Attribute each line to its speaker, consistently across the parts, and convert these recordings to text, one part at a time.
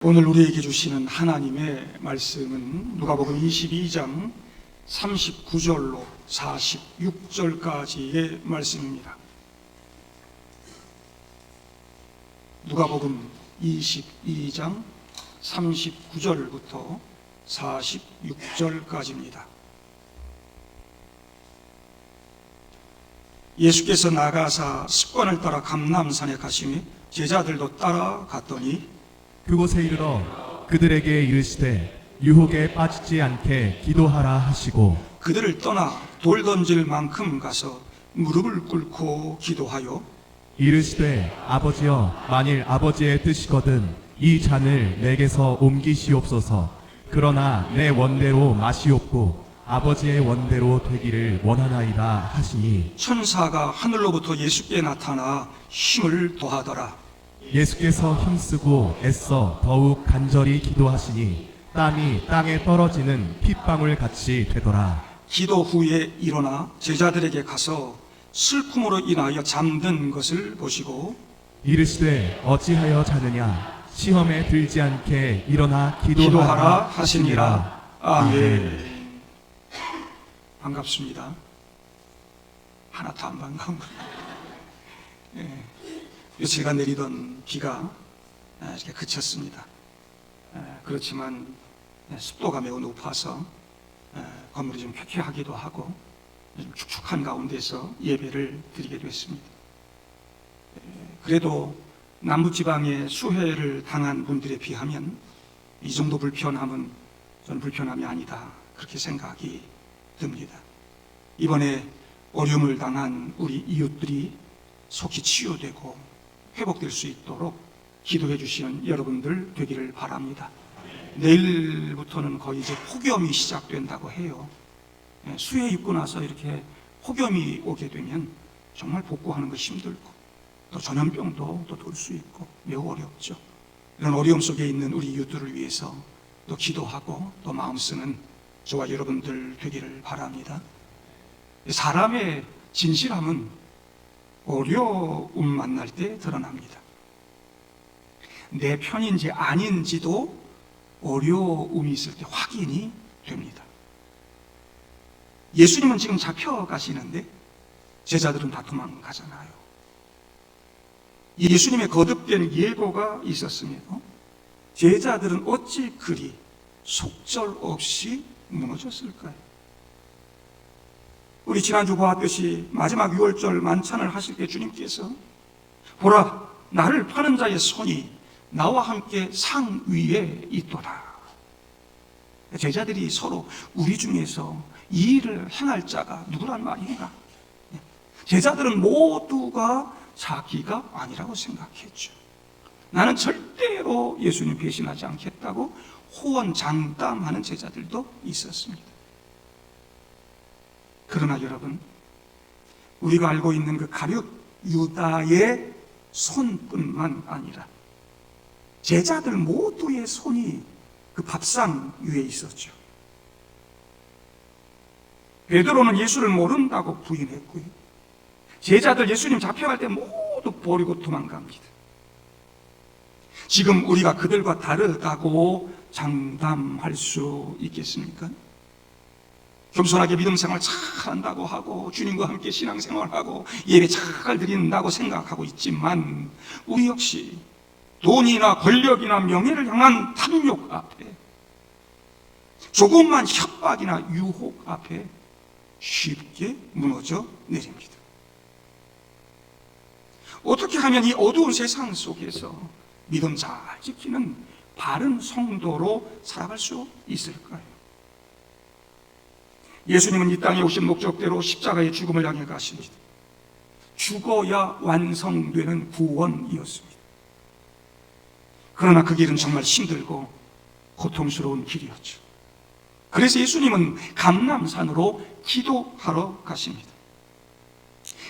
Speaker 1: 오늘 우리에게 주시는 하나님의 말씀은 누가복음 22장 39절로 46절까지의 말씀입니다. 누가복음 22장 39절부터 46절까지입니다. 예수께서 나가사 습관을 따라 감람산에 가시니 제자들도 따라갔더니
Speaker 2: 그곳에 이르러 그들에게 이르시되 유혹에 빠지지 않게 기도하라 하시고
Speaker 1: 그들을 떠나 돌 던질 만큼 가서 무릎을 꿇고 기도하여
Speaker 2: 이르시되 아버지여 만일 아버지의 뜻이거든 이 잔을 내게서 옮기시옵소서. 그러나 내 원대로 마시옵고 아버지의 원대로 되기를 원하나이다 하시니
Speaker 1: 천사가 하늘로부터 예수께 나타나 힘을 더하더라.
Speaker 2: 예수께서 힘쓰고 애써 더욱 간절히 기도하시니 땀이 땅에 떨어지는 핏방울 같이 되더라.
Speaker 1: 기도 후에 일어나 제자들에게 가서 슬픔으로 인하여 잠든 것을 보시고
Speaker 2: 이르시되 어찌하여 자느냐 시험에 들지 않게 일어나 기도하라 하시니라.
Speaker 1: 아멘. 반갑습니다. 하나도 안 반가운 거예요. 며칠간 내리던 비가 이렇게 그쳤습니다. 그렇지만 습도가 매우 높아서 건물이 좀 쾌쾌하기도 하고 좀 축축한 가운데서 예배를 드리게 됐습니다. 그래도 남부지방에 수해를 당한 분들에 비하면 이 정도 불편함은 저는 불편함이 아니다, 그렇게 생각이 듭니다. 이번에 어려움을 당한 우리 이웃들이 속히 치유되고 회복될 수 있도록 기도해 주시는 여러분들 되기를 바랍니다. 내일부터는 거의 이제 폭염이 시작된다고 해요. 수해 입고 나서 이렇게 폭염이 오게 되면 정말 복구하는 거 힘들고 또 전염병도 또 돌 수 있고 매우 어렵죠. 이런 어려움 속에 있는 우리 이웃들을 위해서 또 기도하고 또 마음 쓰는 저와 여러분들 되기를 바랍니다. 사람의 진실함은 어려움 만날 때 드러납니다. 내 편인지 아닌지도 어려움이 있을 때 확인이 됩니다. 예수님은 지금 잡혀가시는데 제자들은 다 도망가잖아요. 예수님의 거듭된 예고가 있었음에도 제자들은 어찌 그리 속절없이 무너졌을까요? 우리 지난주 보았듯이 마지막 유월절 만찬을 하실 때 주님께서 보라, 나를 파는 자의 손이 나와 함께 상 위에 있도다. 제자들이 서로 우리 중에서 이 일을 행할 자가 누구란 말인가? 제자들은 모두가 자기가 아니라고 생각했죠. 나는 절대로 예수님 배신하지 않겠다고 호언장담하는 제자들도 있었습니다. 그러나 여러분, 우리가 알고 있는 그 가룟 유다의 손뿐만 아니라 제자들 모두의 손이 그 밥상 위에 있었죠. 베드로는 예수를 모른다고 부인했고요. 제자들 예수님 잡혀갈 때 모두 버리고 도망갑니다. 지금 우리가 그들과 다르다고 장담할 수 있겠습니까? 겸손하게 믿음 생활 잘 한다고 하고 주님과 함께 신앙생활하고 예배 잘 드린다고 생각하고 있지만 우리 역시 돈이나 권력이나 명예를 향한 탐욕 앞에, 조금만 협박이나 유혹 앞에 쉽게 무너져 내립니다. 어떻게 하면 이 어두운 세상 속에서 믿음 잘 지키는 바른 성도로 살아갈 수 있을까요? 예수님은 이 땅에 오신 목적대로 십자가의 죽음을 향해 가십니다. 죽어야 완성되는 구원이었습니다. 그러나 그 길은 정말 힘들고 고통스러운 길이었죠. 그래서 예수님은 감람산으로 기도하러 가십니다.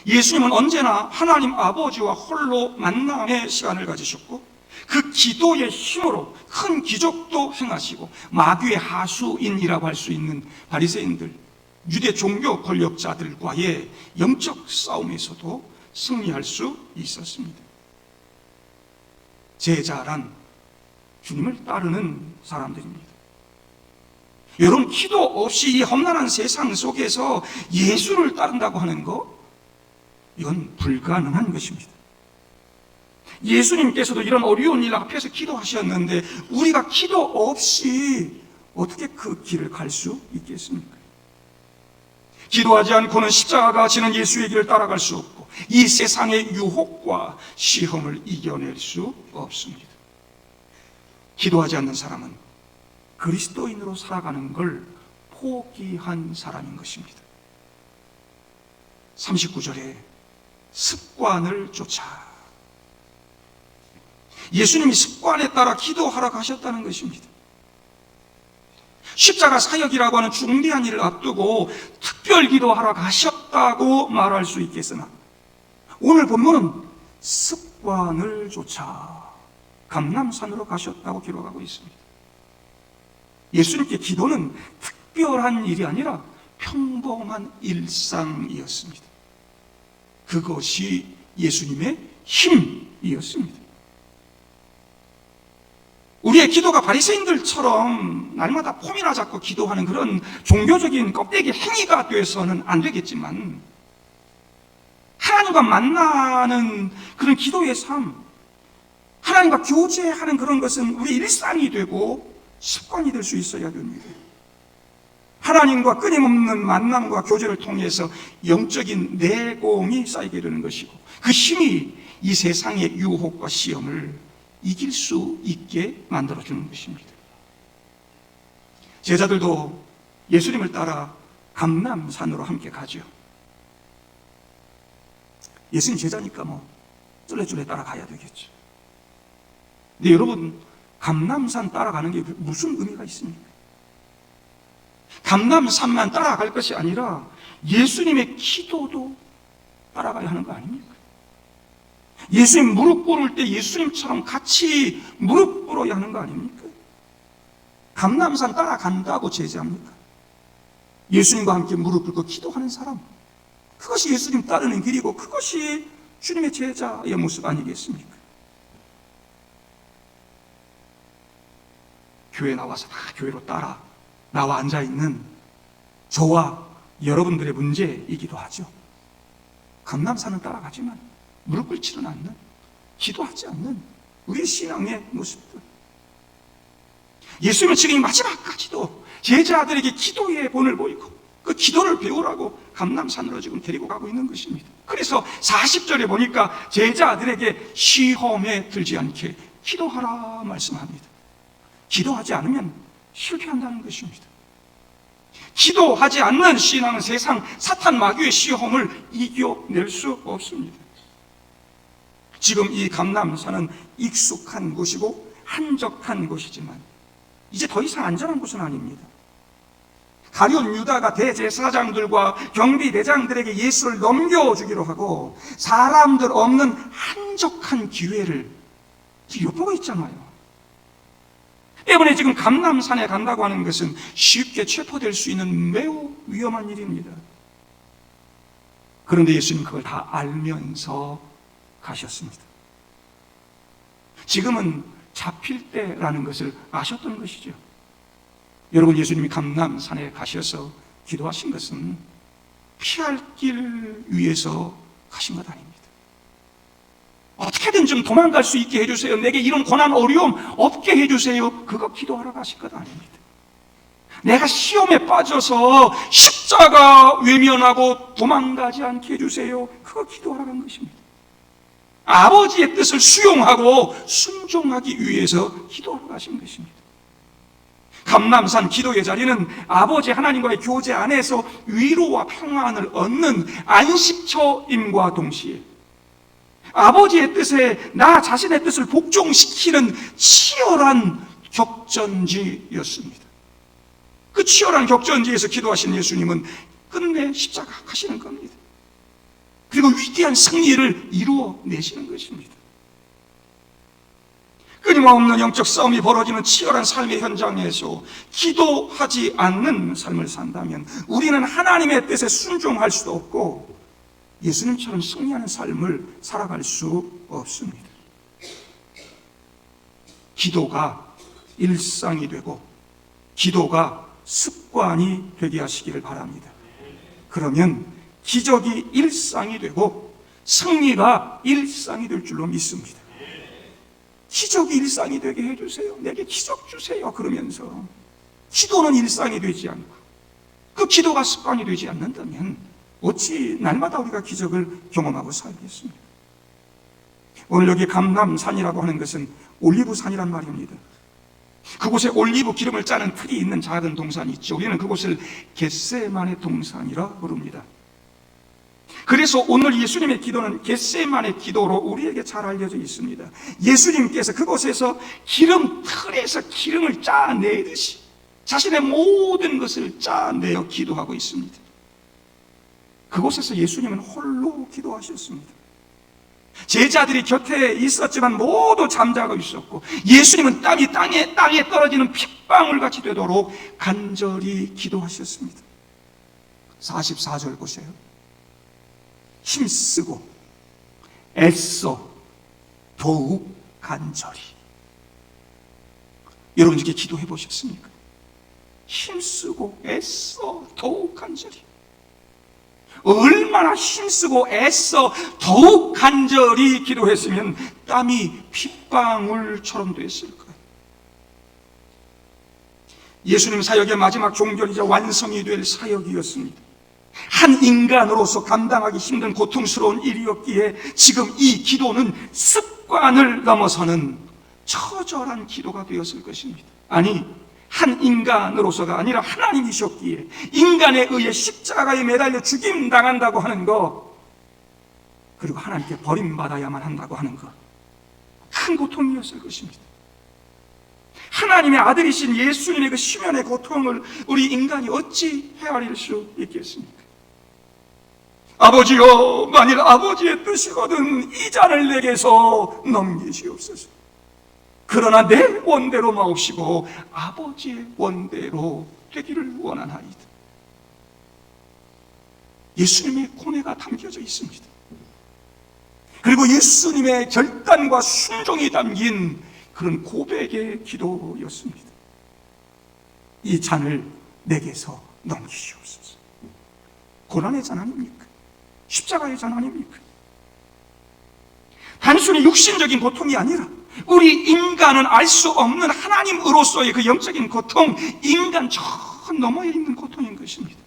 Speaker 1: 예수님은 언제나 하나님 아버지와 홀로 만남의 시간을 가지셨고 그 기도의 힘으로 큰 기적도 행하시고 마귀의 하수인이라고 할 수 있는 바리새인들, 유대 종교 권력자들과의 영적 싸움에서도 승리할 수 있었습니다. 제자란 주님을 따르는 사람들입니다. 여러분, 기도 없이 이 험난한 세상 속에서 예수를 따른다고 하는 거, 이건 불가능한 것입니다. 예수님께서도 이런 어려운 일 앞에서 기도하셨는데 우리가 기도 없이 어떻게 그 길을 갈 수 있겠습니까? 기도하지 않고는 십자가가 지는 예수의 길을 따라갈 수 없고 이 세상의 유혹과 시험을 이겨낼 수 없습니다. 기도하지 않는 사람은 그리스도인으로 살아가는 걸 포기한 사람인 것입니다. 39절에 습관을 쫓아. 예수님이 습관에 따라 기도하러 가셨다는 것입니다. 십자가 사역이라고 하는 중대한 일을 앞두고 특별 기도하러 가셨다고 말할 수 있겠으나 오늘 본문은 습관을 쫓아 감람산으로 가셨다고 기록하고 있습니다. 예수님께 기도는 특별한 일이 아니라 평범한 일상이었습니다. 그것이 예수님의 힘이었습니다. 우리의 기도가 바리새인들처럼 날마다 폼이나 잡고 기도하는 그런 종교적인 껍데기 행위가 돼서는 안 되겠지만 하나님과 만나는 그런 기도의 삶, 하나님과 교제하는 그런 것은 우리의 일상이 되고 습관이 될 수 있어야 됩니다. 하나님과 끊임없는 만남과 교제를 통해서 영적인 내공이 쌓이게 되는 것이고 그 힘이 이 세상의 유혹과 시험을 이길 수 있게 만들어주는 것입니다. 제자들도 예수님을 따라 감람산으로 함께 가죠. 예수님 제자니까 쫄래쫄래 따라가야 되겠죠. 근데 여러분, 감람산 따라가는 게 무슨 의미가 있습니까? 감람산만 따라갈 것이 아니라 예수님의 기도도 따라가야 하는 거 아닙니까? 예수님 무릎 꿇을 때 예수님처럼 같이 무릎 꿇어야 하는 거 아닙니까? 감람산 따라간다고 제지합니까? 예수님과 함께 무릎 꿇고 기도하는 사람, 그것이 예수님 따르는 길이고 그것이 주님의 제자의 모습 아니겠습니까? 교회 나와서 다 교회로 따라 나와 앉아있는 저와 여러분들의 문제이기도 하죠. 감람산은 따라가지만 무릎 꿇지는 않는, 기도하지 않는 우리의 신앙의 모습들. 예수님은 지금 마지막까지도 제자들에게 기도의 본을 보이고 그 기도를 배우라고 감람산으로 지금 데리고 가고 있는 것입니다. 그래서 40절에 보니까 제자들에게 시험에 들지 않게 기도하라 말씀합니다. 기도하지 않으면 실패한다는 것입니다. 기도하지 않는 신앙은 세상 사탄 마귀의 시험을 이겨낼 수 없습니다. 지금 이 감람산은 익숙한 곳이고 한적한 곳이지만 이제 더 이상 안전한 곳은 아닙니다. 가룟 유다가 대제사장들과 경비대장들에게 예수를 넘겨주기로 하고 사람들 없는 한적한 기회를 엿보고 있잖아요. 때문에 지금 감람산에 간다고 하는 것은 쉽게 체포될 수 있는 매우 위험한 일입니다. 그런데 예수님 그걸 다 알면서 가셨습니다. 지금은 잡힐 때라는 것을 아셨던 것이죠. 여러분, 예수님이 감람산에 가셔서 기도하신 것은 피할 길 위해서 가신 것 아닙니다. 어떻게든 좀 도망갈 수 있게 해주세요. 내게 이런 고난 어려움 없게 해주세요. 그거 기도하러 가신 것 아닙니다. 내가 시험에 빠져서 십자가 외면하고 도망가지 않게 해주세요. 그거 기도하러 간 것입니다. 아버지의 뜻을 수용하고 순종하기 위해서 기도하러 가신 것입니다. 감람산 기도의 자리는 아버지 하나님과의 교제 안에서 위로와 평안을 얻는 안식처임과 동시에 아버지의 뜻에 나 자신의 뜻을 복종시키는 치열한 격전지였습니다. 그 치열한 격전지에서 기도하신 예수님은 끝내 십자가 가시는 겁니다. 그리고 위대한 승리를 이루어내시는 것입니다. 끊임없는 영적 싸움이 벌어지는 치열한 삶의 현장에서 기도하지 않는 삶을 산다면 우리는 하나님의 뜻에 순종할 수도 없고 예수님처럼 승리하는 삶을 살아갈 수 없습니다. 기도가 일상이 되고 기도가 습관이 되게 하시기를 바랍니다. 그러면 기적이 일상이 되고 승리가 일상이 될 줄로 믿습니다. 기적이 일상이 되게 해주세요. 내게 기적 주세요. 그러면서 기도는 일상이 되지 않고 그 기도가 습관이 되지 않는다면 어찌 날마다 우리가 기적을 경험하고 살겠습니까? 오늘 여기 감람산이라고 하는 것은 올리브산이란 말입니다. 그곳에 올리브 기름을 짜는 틀이 있는 작은 동산이 있죠. 우리는 그곳을 겟세마네 동산이라 부릅니다. 그래서 오늘 예수님의 기도는 겟세마네 기도로 우리에게 잘 알려져 있습니다. 예수님께서 그곳에서 기름 틀에서 기름을 짜내듯이 자신의 모든 것을 짜내어 기도하고 있습니다. 그곳에서 예수님은 홀로 기도하셨습니다. 제자들이 곁에 있었지만 모두 잠자고 있었고 예수님은 땀이 땅에 떨어지는 핏방울같이 되도록 간절히 기도하셨습니다. 44절 보세요. 힘쓰고 애써 더욱 간절히. 여러분 이렇게 기도해 보셨습니까? 힘쓰고 애써 더욱 간절히. 얼마나 힘쓰고 애써 더욱 간절히 기도했으면 땀이 핏방울처럼 됐을까요? 예수님 사역의 마지막 종결이자 완성이 될 사역이었습니다. 한 인간으로서 감당하기 힘든 고통스러운 일이었기에 지금 이 기도는 습관을 넘어서는 처절한 기도가 되었을 것입니다. 아니, 한 인간으로서가 아니라 하나님이셨기에 인간에 의해 십자가에 매달려 죽임당한다고 하는 것, 그리고 하나님께 버림받아야만 한다고 하는 것, 큰 고통이었을 것입니다. 하나님의 아들이신 예수님의 그 심연의 고통을 우리 인간이 어찌 헤아릴 수 있겠습니까? 아버지여, 만일 아버지의 뜻이거든 이 잔을 내게서 넘기시옵소서. 그러나 내 원대로 마옵시고 아버지의 원대로 되기를 원하나이다. 예수님의 고뇌가 담겨져 있습니다. 그리고 예수님의 결단과 순종이 담긴 그런 고백의 기도였습니다. 이 잔을 내게서 넘기시옵소서. 고난의 잔 아닙니까? 십자가의 잔 아닙니까? 단순히 육신적인 고통이 아니라 우리 인간은 알 수 없는 하나님으로서의 그 영적인 고통, 인간 저 너머에 있는 고통인 것입니다.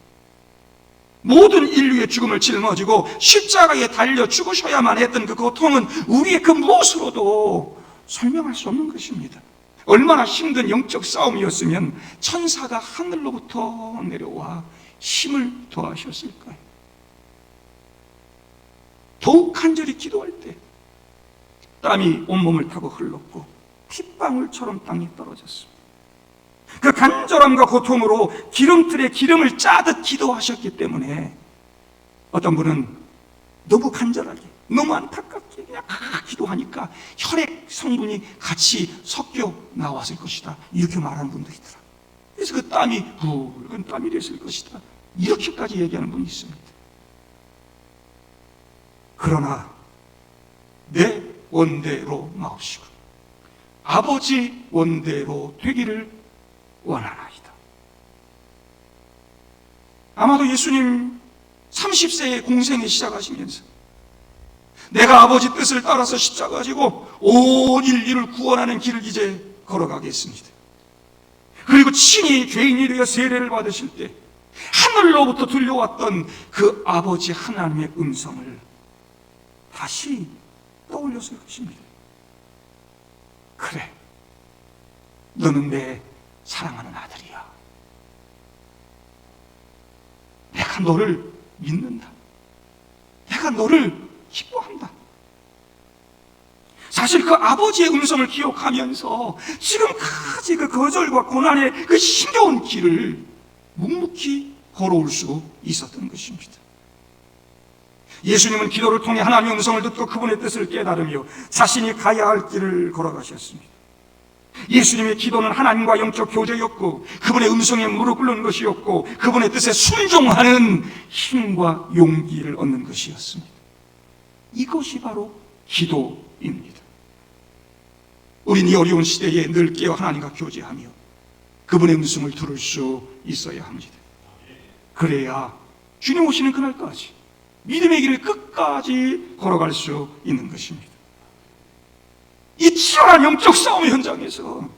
Speaker 1: 모든 인류의 죽음을 짊어지고 십자가에 달려 죽으셔야만 했던 그 고통은 우리의 그 무엇으로도 설명할 수 없는 것입니다. 얼마나 힘든 영적 싸움이었으면 천사가 하늘로부터 내려와 힘을 더하셨을까요? 더욱 간절히 기도할 때 땀이 온몸을 타고 흘렀고 핏방울처럼 땅에 떨어졌습니다. 그 간절함과 고통으로 기름틀에 기름을 짜듯 기도하셨기 때문에 어떤 분은 너무 간절하게, 너무 안타깝게 그냥 기도하니까 혈액 성분이 같이 섞여 나왔을 것이다, 이렇게 말하는 분도 있더라. 그래서 그 땀이 붉은 땀이 됐을 것이다, 이렇게까지 얘기하는 분이 있습니다. 그러나 내 원대로 마옵시고 아버지 원대로 되기를 원하나이다. 아마도 예수님 30세의 공생을 시작하시면서 내가 아버지 뜻을 따라서 십자가 지고 온 인류를 구원하는 길을 이제 걸어가겠습니다. 그리고 친히 죄인이 되어 세례를 받으실 때 하늘로부터 들려왔던 그 아버지 하나님의 음성을 다시 떠올렸을 것입니다. 그래, 너는 내 사랑하는 아들이야. 내가 너를 믿는다. 내가 너를 기뻐한다. 사실 그 아버지의 음성을 기억하면서 지금까지 그 거절과 고난의 그 힘겨운 길을 묵묵히 걸어올 수 있었던 것입니다. 예수님은 기도를 통해 하나님의 음성을 듣고 그분의 뜻을 깨달으며 자신이 가야 할 길을 걸어가셨습니다. 예수님의 기도는 하나님과 영적 교제였고 그분의 음성에 무릎 꿇는 것이었고 그분의 뜻에 순종하는 힘과 용기를 얻는 것이었습니다. 이것이 바로 기도입니다. 우린 이 어려운 시대에 늘 깨어 하나님과 교제하며 그분의 음성을 들을 수 있어야 합니다. 그래야 주님 오시는 그날까지 믿음의 길을 끝까지 걸어갈 수 있는 것입니다. 이 치열한 영적 싸움의 현장에서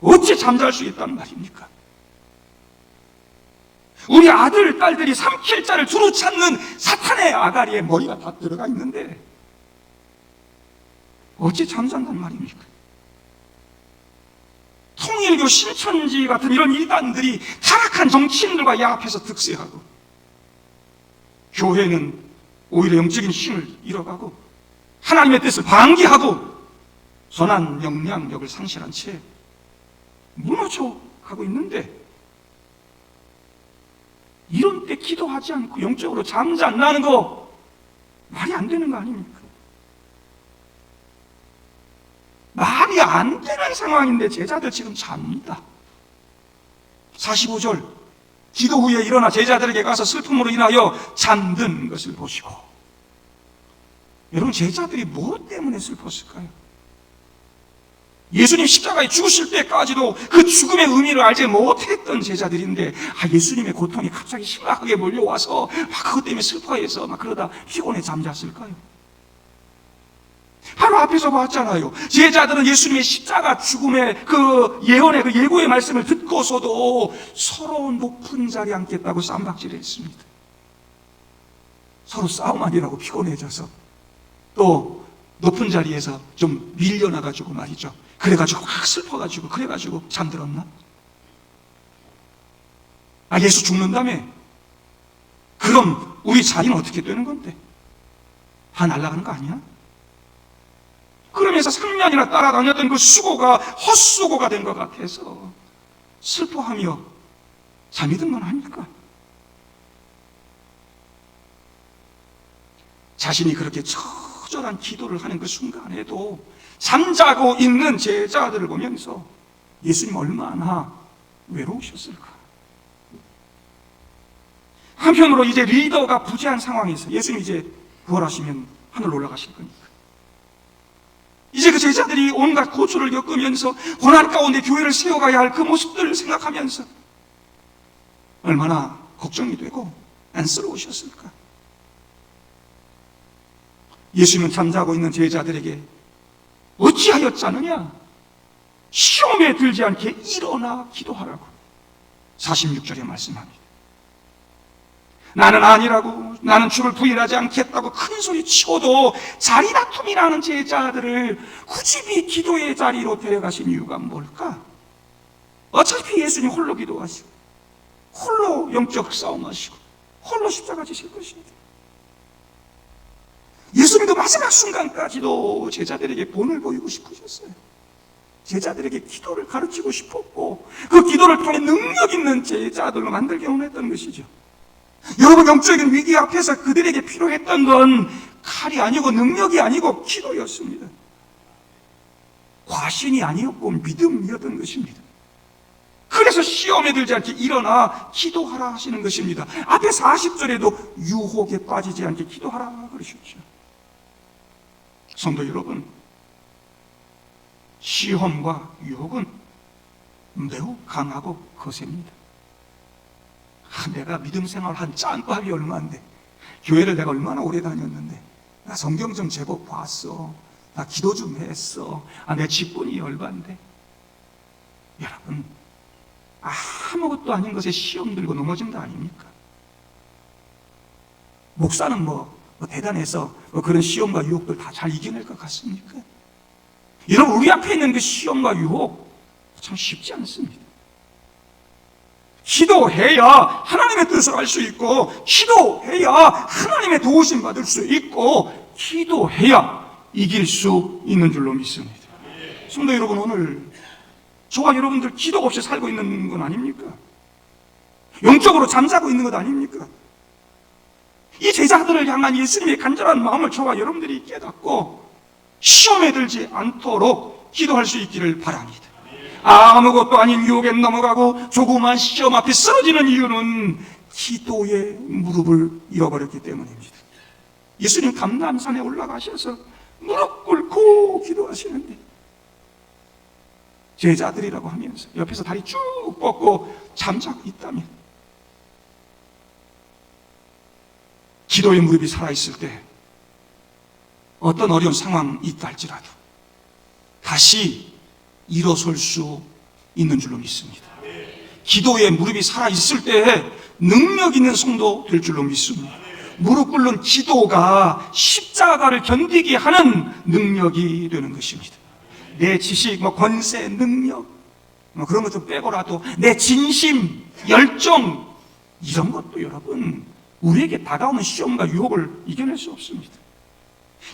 Speaker 1: 어찌 잠잘 수 있단 말입니까? 우리 아들, 딸들이 삼킬 자를 두루 찾는 사탄의 아가리에 머리가 다 들어가 있는데 어찌 잠잔단 말입니까? 통일교, 신천지 같은 이런 이단들이 타락한 정치인들과 야합해서 득세하고 교회는 오히려 영적인 힘을 잃어가고 하나님의 뜻을 방기하고 선한 영향력을 상실한 채 무너져 가고 있는데 이런 때 기도하지 않고 영적으로 잠잠나는 거 말이 안 되는 거 아닙니까? 말이 안 되는 상황인데 제자들 지금 잡니다. 45절 기도 후에 일어나 제자들에게 가서 슬픔으로 인하여 잠든 것을 보시고 여러분 제자들이 무엇 때문에 슬펐을까요? 예수님 십자가에 죽으실 때까지도 그 죽음의 의미를 알지 못했던 제자들인데 예수님의 고통이 갑자기 심각하게 몰려와서 그것 때문에 슬퍼해서 그러다 피곤해 잠잤을까요? 바로 앞에서 봤잖아요. 제자들은 예수님의 십자가 죽음의 그 예언의 그 예고의 말씀을 듣고서도 서로 높은 자리에 앉겠다고 쌈박질을 했습니다. 서로 싸움 아니라고 피곤해져서 또 높은 자리에서 좀 밀려나가지고 말이죠. 그래가지고 확 슬퍼가지고 그래가지고 잠들었나? 예수 죽는다며? 그럼 우리 자리는 어떻게 되는 건데? 다 날아가는 거 아니야? 그러면서 3년이나 따라다녔던 그 수고가 헛수고가 된 것 같아서 슬퍼하며 잠이 든 건 아닐까? 자신이 그렇게 처절한 기도를 하는 그 순간에도 잠자고 있는 제자들을 보면서 예수님 얼마나 외로우셨을까? 한편으로 이제 리더가 부재한 상황에서 예수님 이제 부활하시면 하늘로 올라가실 거니까 이제 그 제자들이 온갖 고초를 겪으면서 고난 가운데 교회를 세워가야 할 그 모습들을 생각하면서 얼마나 걱정이 되고 안쓰러우셨을까? 예수님은 잠자고 있는 제자들에게 어찌하여 짜느냐? 시험에 들지 않게 일어나 기도하라고 46절에 말씀합니다. 나는 아니라고, 나는 주를 부인하지 않겠다고 큰 소리 치고도 자리 다툼이라는 제자들을 굳이 기도의 자리로 데려가신 이유가 뭘까? 어차피 예수님 홀로 기도하시고 홀로 영적 싸움하시고 홀로 십자가 지실 것입니다. 예수님도 마지막 순간까지도 제자들에게 본을 보이고 싶으셨어요. 제자들에게 기도를 가르치고 싶었고 그 기도를 통해 능력 있는 제자들로 만들기 원했던 것이죠. 여러분 영적인 위기 앞에서 그들에게 필요했던 건 칼이 아니고 능력이 아니고 기도였습니다. 과신이 아니었고 믿음이었던 것입니다. 그래서 시험에 들지 않게 일어나 기도하라 하시는 것입니다. 앞에 40절에도 유혹에 빠지지 않게 기도하라 그러셨죠. 성도 여러분, 시험과 유혹은 매우 강하고 거셉니다. 내가 믿음 생활 한 짬밥이 얼마인데 교회를 내가 얼마나 오래 다녔는데 나 성경 좀 제법 봤어, 나 기도 좀 했어, 내 직분이 얼마인데. 여러분 아무것도 아닌 것에 시험 들고 넘어진 거 아닙니까? 목사는 대단해서 그런 시험과 유혹들 다 잘 이겨낼 것 같습니까? 여러분 우리 앞에 있는 그 시험과 유혹 참 쉽지 않습니다. 기도해야 하나님의 뜻을 알 수 있고 기도해야 하나님의 도우심 받을 수 있고 기도해야 이길 수 있는 줄로 믿습니다. 성도 여러분, 오늘 저와 여러분들 기도 없이 살고 있는 건 아닙니까? 영적으로 잠자고 있는 것 아닙니까? 이 제자들을 향한 예수님의 간절한 마음을 저와 여러분들이 깨닫고 시험에 들지 않도록 기도할 수 있기를 바랍니다. 아무것도 아닌 유혹에 넘어가고 조그만 시험 앞에 쓰러지는 이유는 기도의 무릎을 잃어버렸기 때문입니다. 예수님 감람산에 올라가셔서 무릎 꿇고 기도하시는데 제자들이라고 하면서 옆에서 다리 쭉 뻗고 잠자고 있다면, 기도의 무릎이 살아있을 때 어떤 어려운 상황이 있다 할지라도 다시 일어설 수 있는 줄로 믿습니다. 기도의 무릎이 살아있을 때 능력 있는 성도 될 줄로 믿습니다. 무릎 꿇는 기도가 십자가를 견디게 하는 능력이 되는 것입니다. 내 지식, 권세, 능력, 그런 것 좀 빼고라도 내 진심, 열정, 이런 것도 여러분, 우리에게 다가오는 시험과 유혹을 이겨낼 수 없습니다.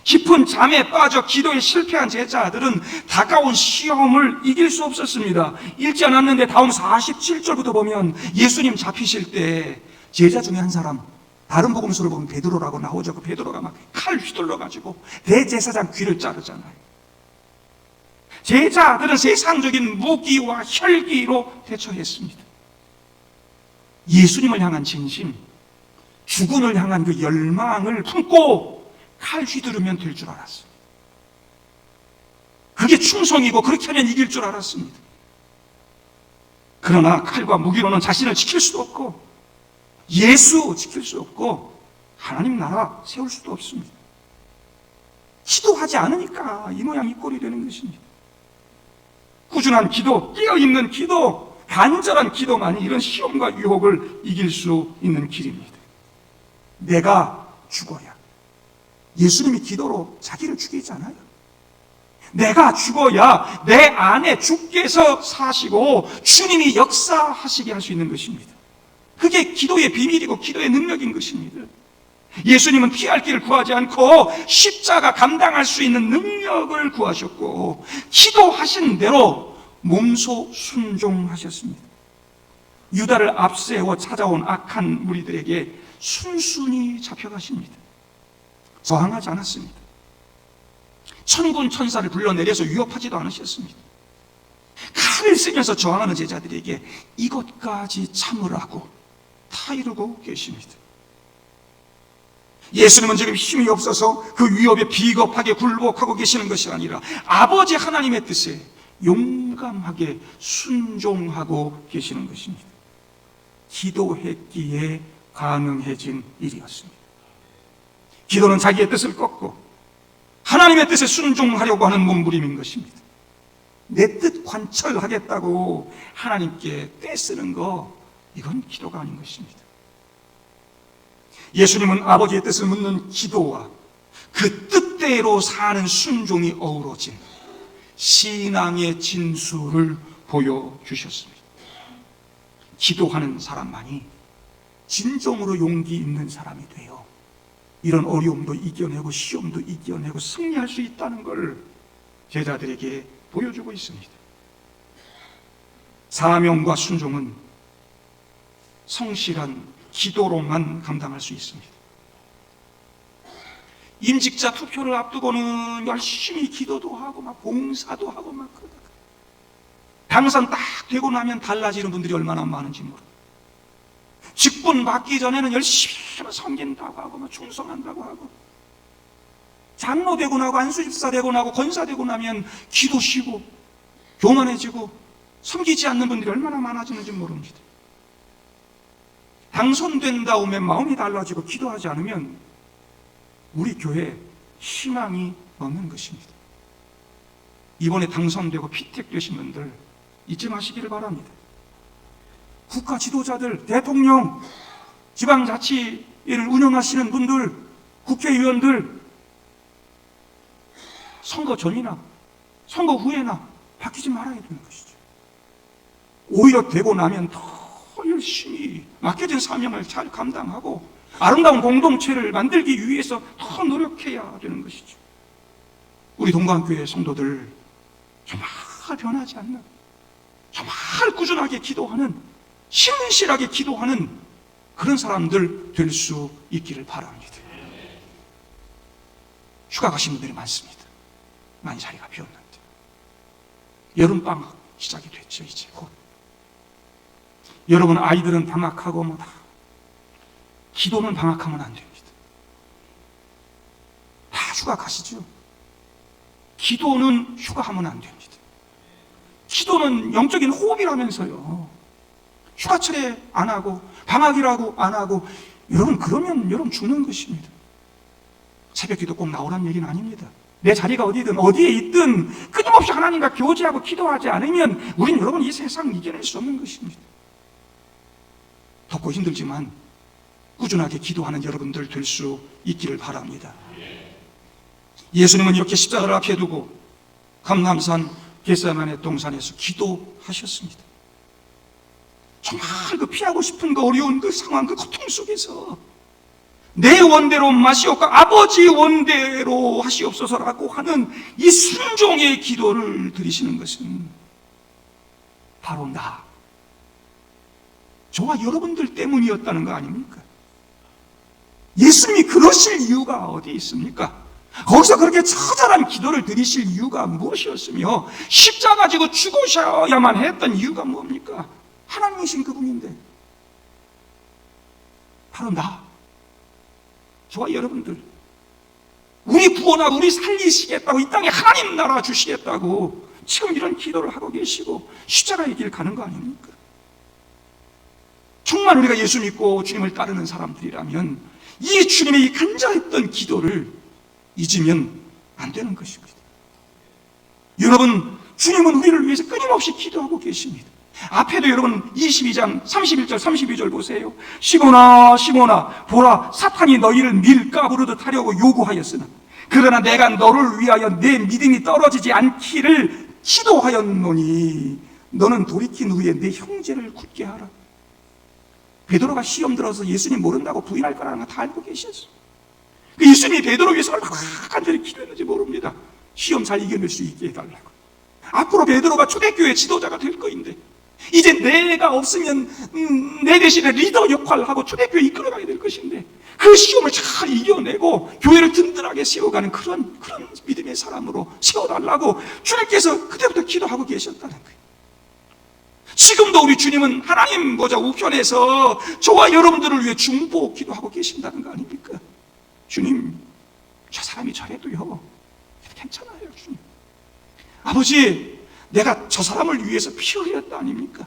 Speaker 1: 깊은 잠에 빠져 기도에 실패한 제자들은 다가온 시험을 이길 수 없었습니다. 읽지 않았는데 다음 47절부터 보면 예수님 잡히실 때 제자 중에 한 사람, 다른 복음서를 보면 베드로라고 나오죠. 그 베드로가 막 칼 휘둘러가지고 대제사장 귀를 자르잖아요. 제자들은 세상적인 무기와 혈기로 대처했습니다. 예수님을 향한 진심, 주군을 향한 그 열망을 품고 칼 휘두르면 될 줄 알았어요. 그게 충성이고 그렇게 하면 이길 줄 알았습니다. 그러나 칼과 무기로는 자신을 지킬 수도 없고 예수 지킬 수 없고 하나님 나라 세울 수도 없습니다. 기도하지 않으니까 이 모양 이 꼴이 되는 것입니다. 꾸준한 기도, 깨어있는 기도, 간절한 기도만이 이런 시험과 유혹을 이길 수 있는 길입니다. 내가 죽어야, 예수님이 기도로 자기를 죽이잖아요. 내가 죽어야 내 안에 주께서 사시고 주님이 역사하시게 할 수 있는 것입니다. 그게 기도의 비밀이고 기도의 능력인 것입니다. 예수님은 피할 길을 구하지 않고 십자가 감당할 수 있는 능력을 구하셨고 기도하신 대로 몸소 순종하셨습니다. 유다를 앞세워 찾아온 악한 무리들에게 순순히 잡혀가십니다. 저항하지 않았습니다. 천군 천사를 불러내려서 위협하지도 않으셨습니다. 칼을 쓰면서 저항하는 제자들에게 이것까지 참으라고 타이르고 계십니다. 예수님은 지금 힘이 없어서 그 위협에 비겁하게 굴복하고 계시는 것이 아니라 아버지 하나님의 뜻에 용감하게 순종하고 계시는 것입니다. 기도했기에 가능해진 일이었습니다. 기도는 자기의 뜻을 꺾고 하나님의 뜻에 순종하려고 하는 몸부림인 것입니다. 내 뜻 관철하겠다고 하나님께 떼쓰는 거, 이건 기도가 아닌 것입니다. 예수님은 아버지의 뜻을 묻는 기도와 그 뜻대로 사는 순종이 어우러진 신앙의 진수를 보여주셨습니다. 기도하는 사람만이 진정으로 용기 있는 사람이 되어 이런 어려움도 이겨내고 시험도 이겨내고 승리할 수 있다는 것을 제자들에게 보여주고 있습니다. 사명과 순종은 성실한 기도로만 감당할 수 있습니다. 임직자 투표를 앞두고는 열심히 기도도 하고 막 봉사도 하고 막 그러다가 당선 딱 되고 나면 달라지는 분들이 얼마나 많은지 모릅니다. 직분 받기 전에는 열심히 섬긴다고 하고 막 충성한다고 하고 장로 되고 나고 안수집사 되고 나고 권사 되고 나면 기도 쉬고 교만해지고 섬기지 않는 분들이 얼마나 많아지는지 모릅니다. 당선된 다음에 마음이 달라지고 기도하지 않으면 우리 교회에 희망이 없는 것입니다. 이번에 당선되고 피택되신 분들 잊지 마시기를 바랍니다. 국가 지도자들, 대통령, 지방자치를 운영하시는 분들, 국회의원들 선거 전이나 선거 후에나 바뀌지 말아야 되는 것이죠. 오히려 되고 나면 더 열심히 맡겨진 사명을 잘 감당하고 아름다운 공동체를 만들기 위해서 더 노력해야 되는 것이죠. 우리 동관교회 성도들 정말 변하지 않는, 정말 꾸준하게 기도하는, 신실하게 기도하는 그런 사람들 될 수 있기를 바랍니다. 휴가 가신 분들이 많습니다. 많이 자리가 비었는데 여름방학 시작이 됐죠. 이제 곧 여러분 아이들은 방학하고 뭐 다, 기도는 방학하면 안 됩니다. 다 휴가 가시죠. 기도는 휴가하면 안 됩니다. 기도는 영적인 호흡이라면서요. 휴가철에 안 하고 방학이라고 안 하고 여러분 그러면 여러분 죽는 것입니다. 새벽 기도 꼭 나오라는 얘기는 아닙니다. 내 자리가 어디든 어디에 있든 끊임없이 하나님과 교제하고 기도하지 않으면 우린 여러분 이 세상 이겨낼 수 없는 것입니다. 덥고 힘들지만 꾸준하게 기도하는 여러분들 될 수 있기를 바랍니다. 예수님은 이렇게 십자가를 앞에 두고 감람산 겟세마네 동산에서 기도하셨습니다. 정말 그 피하고 싶은 그 어려운 그 상황, 그 고통 속에서 내 원대로 마시옵고 아버지 원대로 하시옵소서라고 하는 이 순종의 기도를 드리시는 것은 바로 저와 여러분들 때문이었다는 거 아닙니까? 예수님이 그러실 이유가 어디 있습니까? 거기서 그렇게 처절한 기도를 드리실 이유가 무엇이었으며 십자가 지고 죽으셔야만 했던 이유가 뭡니까? 하나님이신 그분인데 바로 저와 여러분들 우리 구원하고 우리 살리시겠다고 이 땅에 하나님 나라 주시겠다고 지금 이런 기도를 하고 계시고 십자가의 길 가는 거 아닙니까? 정말 우리가 예수 믿고 주님을 따르는 사람들이라면 이 주님의 이 간절했던 기도를 잊으면 안 되는 것입니다. 여러분, 주님은 우리를 위해서 끊임없이 기도하고 계십니다. 앞에도 여러분 22장 31절 32절 보세요. 시몬아 보라 사탄이 너희를 밀가부르듯 하려고 요구하였으나 그러나 내가 너를 위하여 내 믿음이 떨어지지 않기를 기도하였노니 너는 돌이킨 후에 내 형제를 굳게 하라. 베드로가 시험 들어서 예수님 모른다고 부인할 거라는 거 다 알고 계셨어요. 예수님이 베드로 위해서 얼마나 간절히 기도했는지 모릅니다. 시험 잘 이겨낼 수 있게 해달라고. 앞으로 베드로가 초대교회 지도자가 될 거인데 이제 내가 없으면 내 대신에 리더 역할을 하고 초대교회 이끌어가게 될 것인데 그 시험을 잘 이겨내고 교회를 든든하게 세워가는 그런 믿음의 사람으로 세워달라고 주님께서 그때부터 기도하고 계셨다는 거예요. 지금도 우리 주님은 하나님 보좌 우편에서 저와 여러분들을 위해 중보 기도하고 계신다는 거 아닙니까? 주님, 저 사람이 저래도요 괜찮아요. 주님, 아버지, 내가 저 사람을 위해서 피 흘렸다 아닙니까?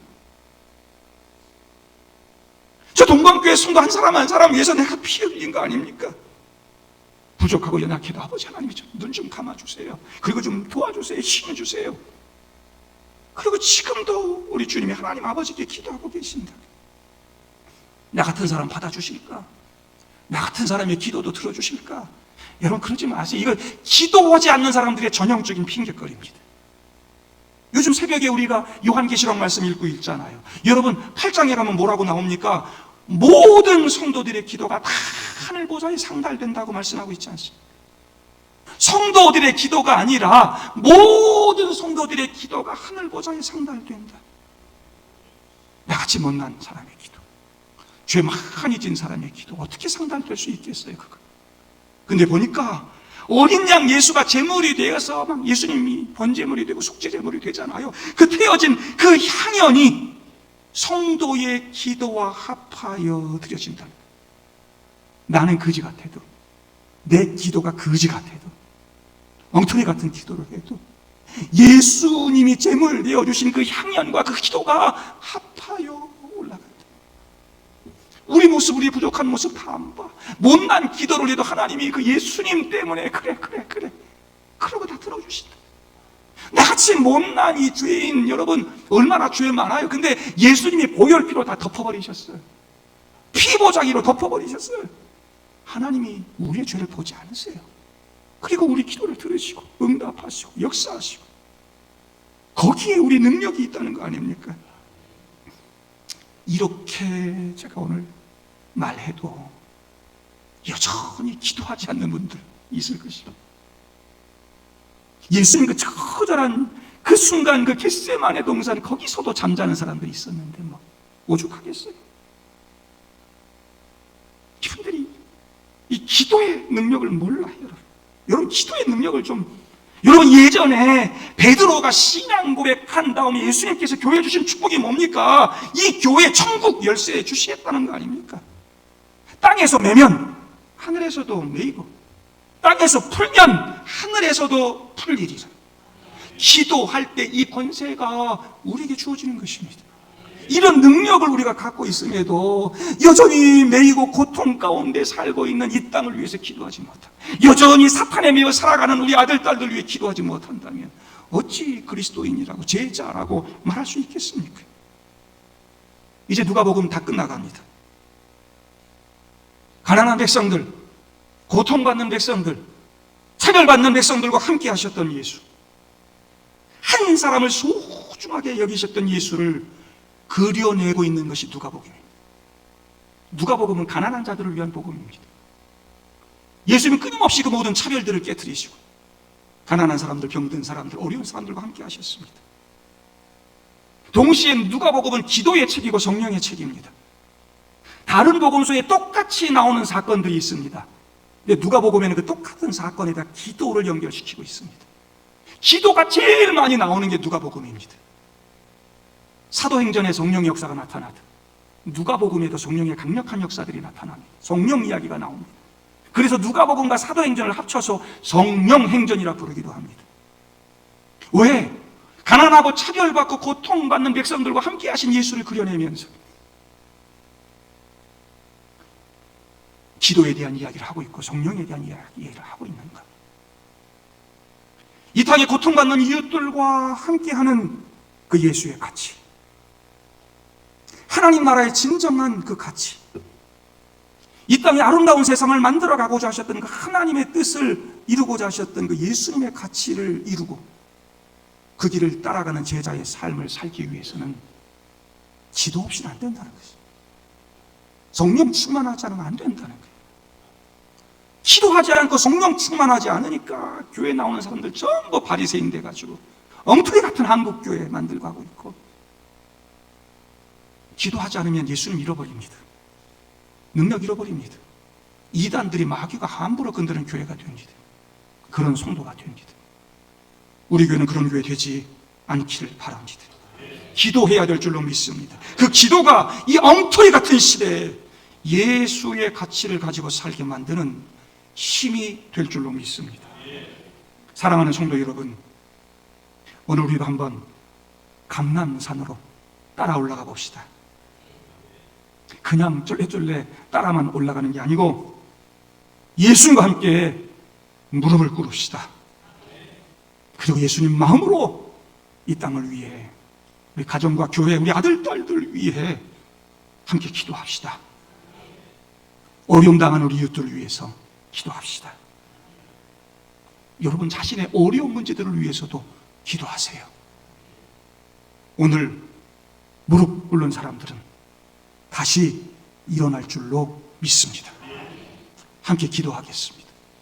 Speaker 1: 저 동방교회 성도 한 사람 위해서 내가 피 흘린 거 아닙니까? 부족하고 연약해도 아버지 하나님이 눈 좀 감아주세요. 그리고 좀 도와주세요. 힘을 주세요. 그리고 지금도 우리 주님이 하나님 아버지께 기도하고 계신다. 나 같은 사람 받아주실까? 나 같은 사람의 기도도 들어주실까? 여러분 그러지 마세요. 이거 기도하지 않는 사람들의 전형적인 핑계거리입니다. 요즘 새벽에 우리가 요한계시록 말씀 읽고 있잖아요. 여러분 8장에 가면 뭐라고 나옵니까? 모든 성도들의 기도가 다 하늘 보좌에 상달된다고 말씀하고 있지 않습니까? 성도들의 기도가 아니라 모든 성도들의 기도가 하늘 보좌에 상달된다. 나같이 못난 사람의 기도, 죄 많이 진 사람의 기도 어떻게 상달될 수 있겠어요? 그거. 근데 보니까 어린 양 예수가 제물이 되어서 막 예수님이 번제물이 되고 속죄제물이 되잖아요. 그 태워진 그 향연이 성도의 기도와 합하여 드려진다. 나는 거지 같아도, 내 기도가 거지 같아도, 엉터리 같은 기도를 해도 예수님이 제물 내어주신 그 향연과 그 기도가 합하여 올라간다. 우리 모습, 우리 부족한 모습 다 안 봐. 못난 기도를 해도 하나님이 그 예수님 때문에 그래 그러고 다 들어주신다. 나같이 못난 이 죄인 여러분 얼마나 죄 많아요. 근데 예수님이 보혈피로 다 덮어버리셨어요. 피보자기로 덮어버리셨어요. 하나님이 우리의 죄를 보지 않으세요. 그리고 우리 기도를 들으시고 응답하시고 역사하시고 거기에 우리 능력이 있다는 거 아닙니까? 이렇게 제가 오늘 말해도 여전히 기도하지 않는 분들 있을 것이다. 예수님 그 처절한 그 순간 그 겟세마네 동산 거기서도 잠자는 사람들이 있었는데 뭐 오죽하겠어요? 이분들이 이 기도의 능력을 몰라요. 여러분 기도의 능력을 여러분 예전에 베드로가 신앙 고백한 다음에 예수님께서 교회 주신 축복이 뭡니까? 이 교회 천국 열쇠 주시겠다는 거 아닙니까? 땅에서 매면 하늘에서도 매이고 땅에서 풀면 하늘에서도 풀리리라. 기도할 때 이 권세가 우리에게 주어지는 것입니다. 이런 능력을 우리가 갖고 있음에도 여전히 매이고 고통 가운데 살고 있는 이 땅을 위해서 기도하지 못하고, 여전히 사탄에 매여 살아가는 우리 아들, 딸들 위해 기도하지 못한다면 어찌 그리스도인이라고, 제자라고 말할 수 있겠습니까? 이제 누가복음 다 끝나갑니다. 가난한 백성들, 고통받는 백성들, 차별받는 백성들과 함께 하셨던 예수, 한 사람을 소중하게 여기셨던 예수를 그려내고 있는 것이 누가복음입니다. 누가복음은 가난한 자들을 위한 복음입니다. 예수님은 끊임없이 그 모든 차별들을 깨트리시고 가난한 사람들, 병든 사람들, 어려운 사람들과 함께 하셨습니다. 동시에 누가복음은 기도의 책이고 성령의 책입니다. 다른 복음서에 똑같이 나오는 사건들이 있습니다. 근데 누가복음에는 그 똑같은 사건에다 기도를 연결시키고 있습니다. 기도가 제일 많이 나오는 게 누가복음입니다. 사도행전에 성령의 역사가 나타나듯 누가복음에도 성령의 강력한 역사들이 나타납니다. 성령 이야기가 나옵니다. 그래서 누가복음과 사도행전을 합쳐서 성령행전이라 부르기도 합니다. 왜? 가난하고 차별받고 고통받는 백성들과 함께 하신 예수를 그려내면서 기도에 대한 이야기를 하고 있고 성령에 대한 이야기를 하고 있는가? 이 땅에 고통받는 이웃들과 함께하는 그 예수의 가치, 하나님 나라의 진정한 그 가치, 이 땅에 아름다운 세상을 만들어가고자 하셨던 그 하나님의 뜻을 이루고자 하셨던 그 예수님의 가치를 이루고 그 길을 따라가는 제자의 삶을 살기 위해서는 기도 없이는 안 된다는 것이죠. 성령 충만하지 않으면 안 된다는 거예요. 기도하지 않고 성령 충만하지 않으니까 교회 나오는 사람들 전부 바리새인 돼가지고 엉터리 같은 한국교회 만들고 하고 있고, 기도하지 않으면 예수님 잃어버립니다. 능력 잃어버립니다. 이단들이, 마귀가 함부로 건드는 교회가 됩니다. 그런 성도가 됩니다. 우리 교회는 그런 교회 되지 않기를 바랍니다. 기도해야 될 줄로 믿습니다. 그 기도가 이 엉터리 같은 시대에 예수의 가치를 가지고 살게 만드는 힘이 될 줄로 믿습니다. 사랑하는 성도 여러분, 오늘 우리도 한번 감람산으로 따라 올라가 봅시다. 그냥 쫄래쫄래 따라만 올라가는 게 아니고 예수님과 함께 무릎을 꿇읍시다. 그리고 예수님 마음으로 이 땅을 위해, 우리 가정과 교회, 우리 아들, 딸들 위해 함께 기도합시다. 어려움 당하는 우리 이웃들을 위해서 기도합시다. 여러분 자신의 어려운 문제들을 위해서도 기도하세요. 오늘 무릎 꿇는 사람들은 다시 일어날 줄로 믿습니다. 함께 기도하겠습니다.